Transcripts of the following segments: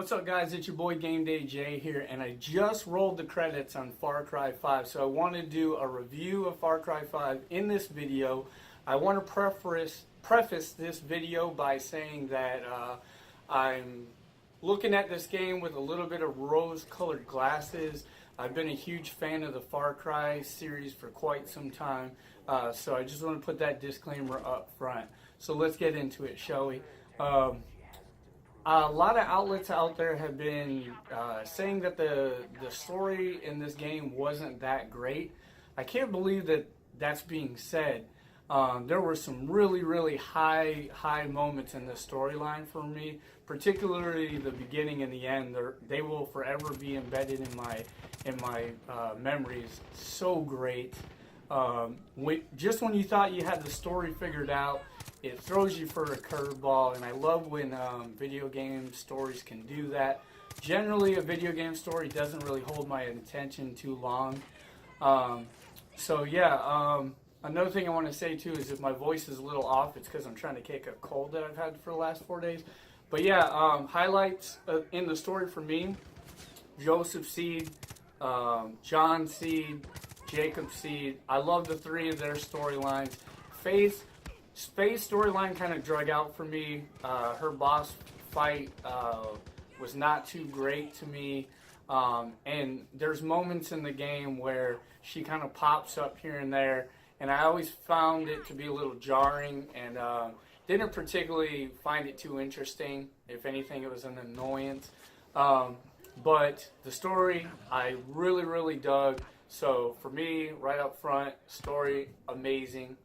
What's up, guys? It's your boy Game Day Jay here, and I just rolled the credits on Far Cry 5. So I want to do a review of Far Cry 5 in this video. I want to preface this video by saying that I'm looking at this game with a little bit of rose-colored glasses. I've been a huge fan of the Far Cry series for quite some time, so I just want to put that disclaimer up front. So let's get into it, shall we? A lot of outlets out there have been saying that the story in this game wasn't that great. I can't believe that that's being said. There were some really high moments in the storyline for me, particularly the beginning and the end. They will forever be embedded in my memories. So great. Just when you thought you had the story figured out, it throws you for a curveball, and I love when video game stories can do that. Generally, a video game story doesn't really hold my attention too long. Another thing I want to say too is if my voice is a little off, it's because I'm trying to kick a cold that I've had for the last 4 days. But yeah, highlights in the story for me: Joseph Seed, John Seed, Jacob Seed. I love the three of their storylines. Faye's storyline kind of drug out for me. Her boss fight was not too great to me. And there's moments in the game where she kind of pops up here and there, and I always found it to be a little jarring and didn't particularly find it too interesting. If anything, it was an annoyance. But the story, I really dug. So for me, right up front, story, amazing.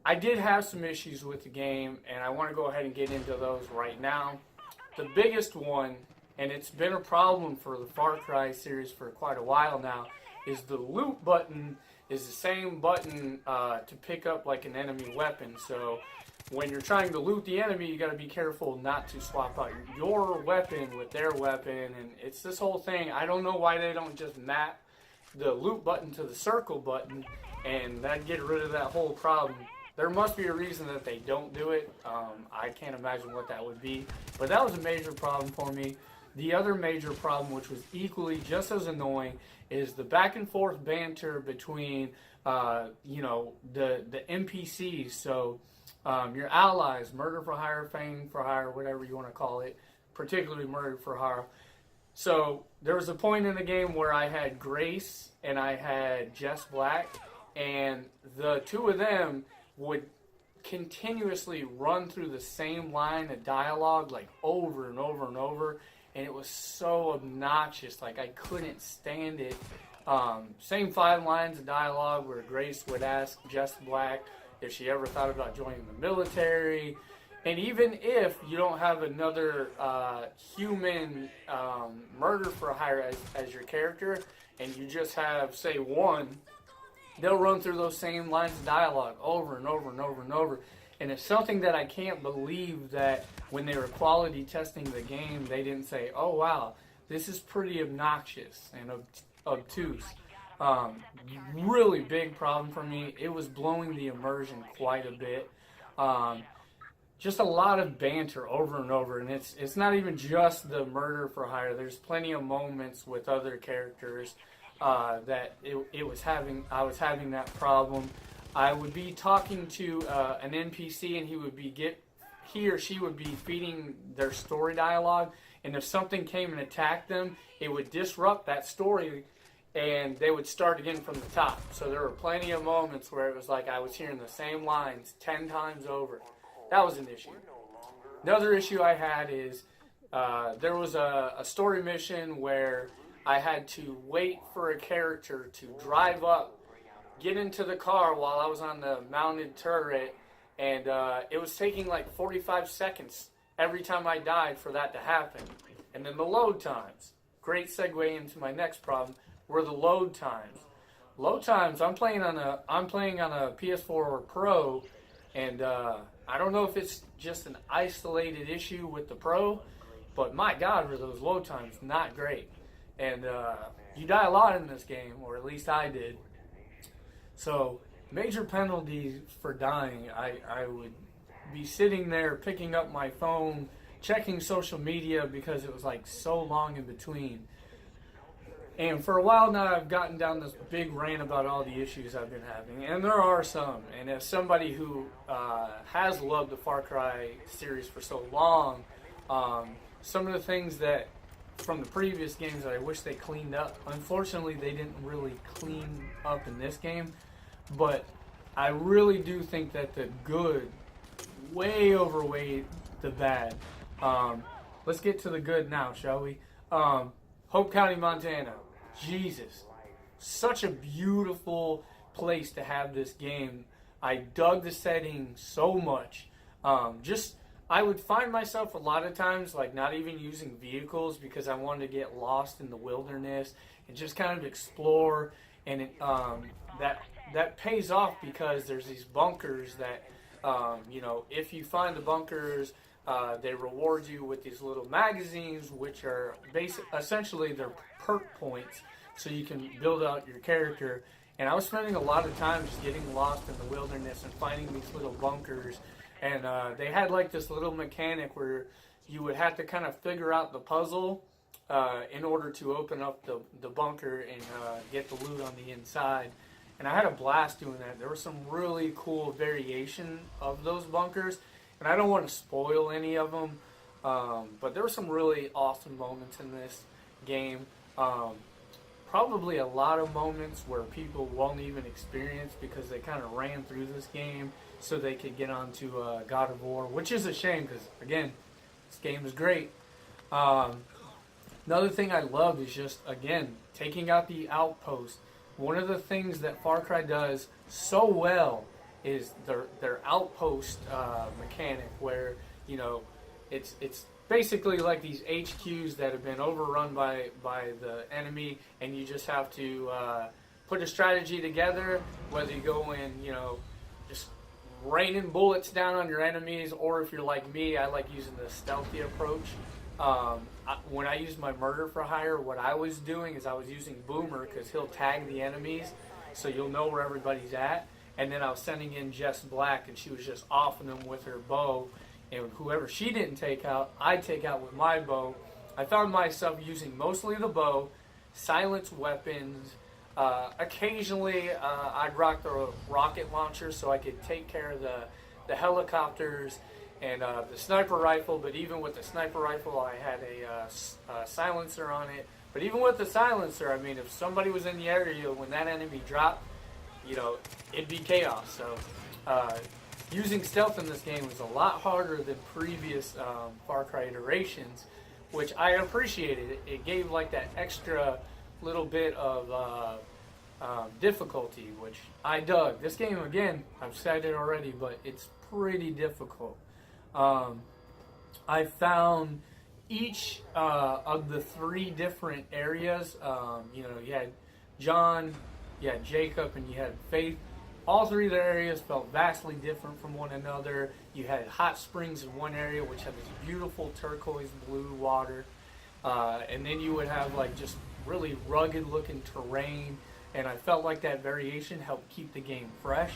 I did have some issues with the game, and I want to go ahead and get into those right now. The biggest one, and it's been a problem for the Far Cry series for quite a while now, is the loot button is the same button to pick up like an enemy weapon. So when you're trying to loot the enemy, you got to be careful not to swap out your weapon with their weapon, and it's this whole thing. I don't know why they don't just map the loot button to the circle button, and that'd get rid of that whole problem. There must be a reason that they don't do it. I can't imagine what that would be. But that was a major problem for me. The other major problem, which was equally just as annoying, is the back and forth banter between, the NPCs. So your allies, murder for hire, fame for hire, whatever you want to call it, particularly murder for hire. So there was a point in the game where I had Grace and I had Jess Black, and the two of them would continuously run through the same line of dialogue like over and over, and it was so obnoxious. Like, I couldn't stand it. Same 5 lines of dialogue where Grace would ask Jess Black if she ever thought about joining the military, and even if you don't have another human murder for hire as your character, and you just have, say, one, they'll run through those same lines of dialogue over and over. And it's something that I can't believe that when they were quality testing the game, they didn't say, oh wow, this is pretty obnoxious and obtuse. Really big problem for me. It was blowing the immersion quite a bit. Just a lot of banter over and over, and it's not even just the murder for hire. There's plenty of moments with other characters that I was having that problem. I would be talking to an NPC, and he or she would be feeding their story dialogue, and if something came and attacked them, it would disrupt that story, and they would start again from the top. So there were plenty of moments where it was like I was hearing the same lines 10 times over. That was an issue. Another issue I had is there was a story mission where I had to wait for a character to drive up, get into the car while I was on the mounted turret, and it was taking like 45 seconds every time I died for that to happen. And then the load times. Great segue into my next problem were the load times. Load times. I'm playing on a PS4 Pro, and I don't know if it's just an isolated issue with the Pro, but my God, were those load times not great. And you die a lot in this game, or at least I did. So, major penalties for dying. I would be sitting there picking up my phone checking social media because it was like so long in between. And for a while now, I've gotten down this big rant about all the issues I've been having, and there are some. And as somebody who has loved the Far Cry series for so long, some of the things that from the previous games that I wish they cleaned up, unfortunately, they didn't really clean up in this game. But I really do think that the good way overweighed the bad. Let's get to the good now, shall we? Hope County, Montana. Jesus. Such a beautiful place to have this game. I dug the setting so much. I would find myself a lot of times like not even using vehicles because I wanted to get lost in the wilderness and just kind of explore. And that pays off because there's these bunkers that, if you find the bunkers, they reward you with these little magazines, which are essentially they're perk points, so you can build out your character. And I was spending a lot of time just getting lost in the wilderness and finding these little bunkers. And they had like this little mechanic where you would have to kind of figure out the puzzle in order to open up the bunker and get the loot on the inside. And I had a blast doing that. There was some really cool variation of those bunkers. And I don't want to spoil any of them, but there were some really awesome moments in this game. Probably a lot of moments where people won't even experience because they kind of ran through this game so they could get onto God of War, which is a shame because, again, this game is great. Another thing I love is just, again, taking out the outpost. One of the things that Far Cry does so well is their outpost mechanic where, it's basically like these HQs that have been overrun by the enemy, and you just have to put a strategy together, whether you go in, just raining bullets down on your enemies, or if you're like me, I like using the stealthy approach. When I used my Murder for Hire, what I was doing is I was using Boomer because he'll tag the enemies, so you'll know where everybody's at. And then I was sending in Jess Black, and she was just offing them with her bow. And whoever she didn't take out, I'd take out with my bow. I found myself using mostly the bow, silenced weapons. Occasionally, I'd rock the rocket launcher so I could take care of the helicopters and the sniper rifle. But even with the sniper rifle, I had a silencer on it. But even with the silencer, I mean, if somebody was in the area when that enemy dropped, it'd be chaos. So using stealth in this game was a lot harder than previous Far Cry iterations, which I appreciated. It gave like that extra little bit of difficulty, which I dug. This game, again, I've said it already, but it's pretty difficult. I found each of the three different areas, you had John, you had Jacob, and you had Faith. All three of the areas felt vastly different from one another. You had hot springs in one area, which had this beautiful turquoise blue water. And then you would have like just really rugged looking terrain. And I felt like that variation helped keep the game fresh.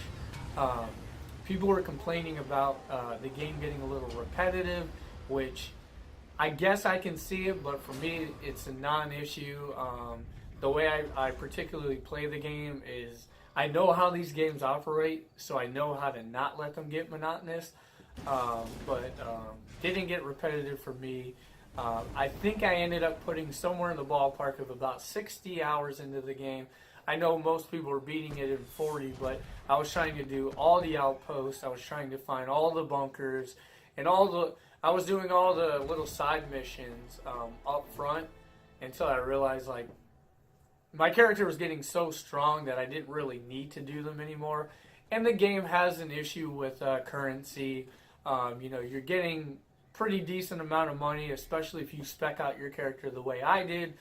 People were complaining about the game getting a little repetitive, which I guess I can see it, but for me, it's a non-issue. The way I particularly play the game is I know how these games operate, so I know how to not let them get monotonous, but didn't get repetitive for me. I think I ended up putting somewhere in the ballpark of about 60 hours into the game. I know most people are beating it in 40, but I was trying to do all the outposts. I was trying to find all the bunkers, and I was doing all the little side missions up front until I realized, like, my character was getting so strong that I didn't really need to do them anymore. And the game has an issue with currency. You're getting pretty decent amount of money, especially if you spec out your character the way I did,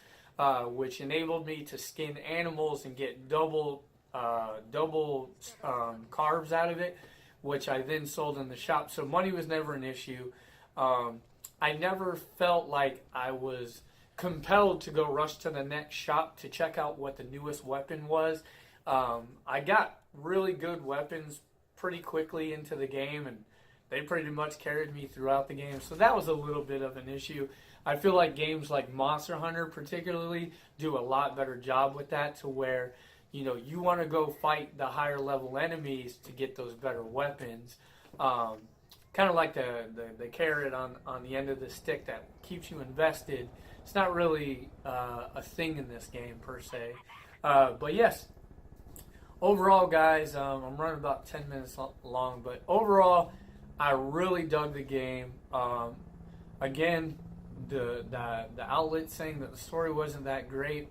which enabled me to skin animals and get double carbs out of it, which I then sold in the shop. So money was never an issue. I never felt like I was compelled to go rush to the next shop to check out what the newest weapon was. I got really good weapons pretty quickly into the game, and they pretty much carried me throughout the game. So that was a little bit of an issue. I feel like games like Monster Hunter particularly do a lot better job with that, to where, you know, you want to go fight the higher level enemies to get those better weapons. Kind of like the carrot on the end of the stick that keeps you invested. It's not really a thing in this game per se. But yes, overall, guys, I'm running about 10 minutes long, but overall, I really dug the game. Again, the outlet saying that the story wasn't that great,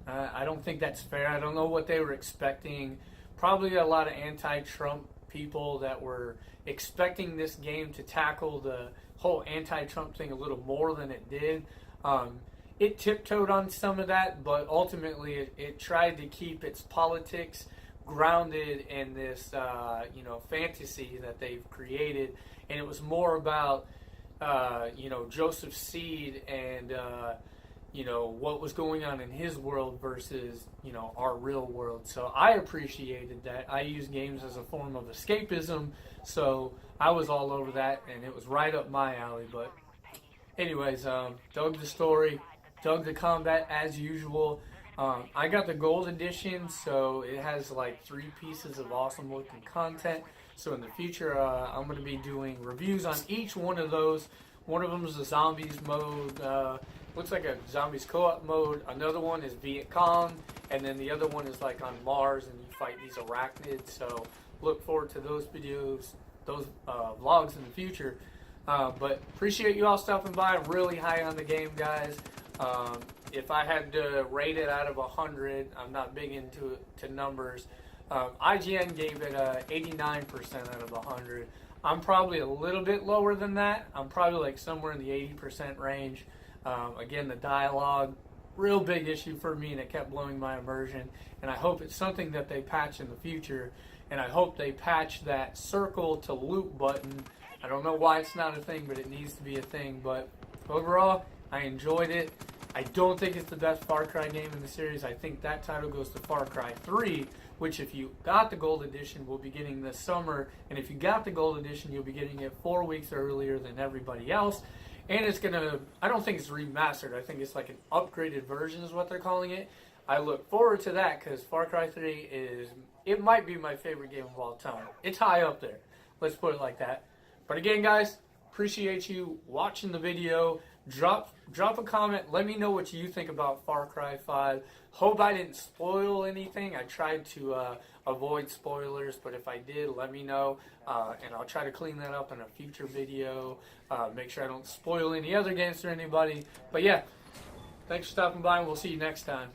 I don't think that's fair. I don't know what they were expecting. Probably a lot of anti-Trump people that were expecting this game to tackle the whole anti-Trump thing a little more than it did. It tiptoed on some of that, but ultimately it tried to keep its politics grounded in this, fantasy that they've created, and it was more about, Joseph Seed and, what was going on in his world versus, our real world. So I appreciated that. I use games as a form of escapism, so I was all over that, and it was right up my alley. But anyways, dug the story, dug the combat as usual. I got the gold edition, so it has like 3 pieces of awesome looking content. So in the future, I'm going to be doing reviews on each one of those. One of them is the zombies mode. Looks like a zombies co-op mode. Another one is Viet Cong, and then the other one is like on Mars, and you fight these arachnids. So look forward to those videos, those vlogs in the future. But appreciate you all stopping by. Really high on the game, guys. If I had to rate it out of 100, I'm not big into numbers. IGN gave it 89% out of 100. I'm probably a little bit lower than that. I'm probably like somewhere in the 80% range. Again, the dialogue, real big issue for me, and it kept blowing my immersion. And I hope it's something that they patch in the future. And I hope they patch that circle to loot button. I don't know why it's not a thing, but it needs to be a thing. But overall, I enjoyed it. I don't think it's the best Far Cry game in the series. I think that title goes to Far Cry 3, which if you got the Gold Edition, will be getting this summer. And if you got the Gold Edition, you'll be getting it 4 weeks earlier than everybody else. And it's going to, I don't think it's remastered. I think it's like an upgraded version is what they're calling it. I look forward to that because Far Cry 3 it might be my favorite game of all time. It's high up there. Let's put it like that. But again, guys, appreciate you watching the video. Drop a comment. Let me know what you think about Far Cry 5. Hope I didn't spoil anything. I tried to avoid spoilers, but if I did, let me know, and I'll try to clean that up in a future video. Make sure I don't spoil any other games for anybody. But yeah, thanks for stopping by, and we'll see you next time.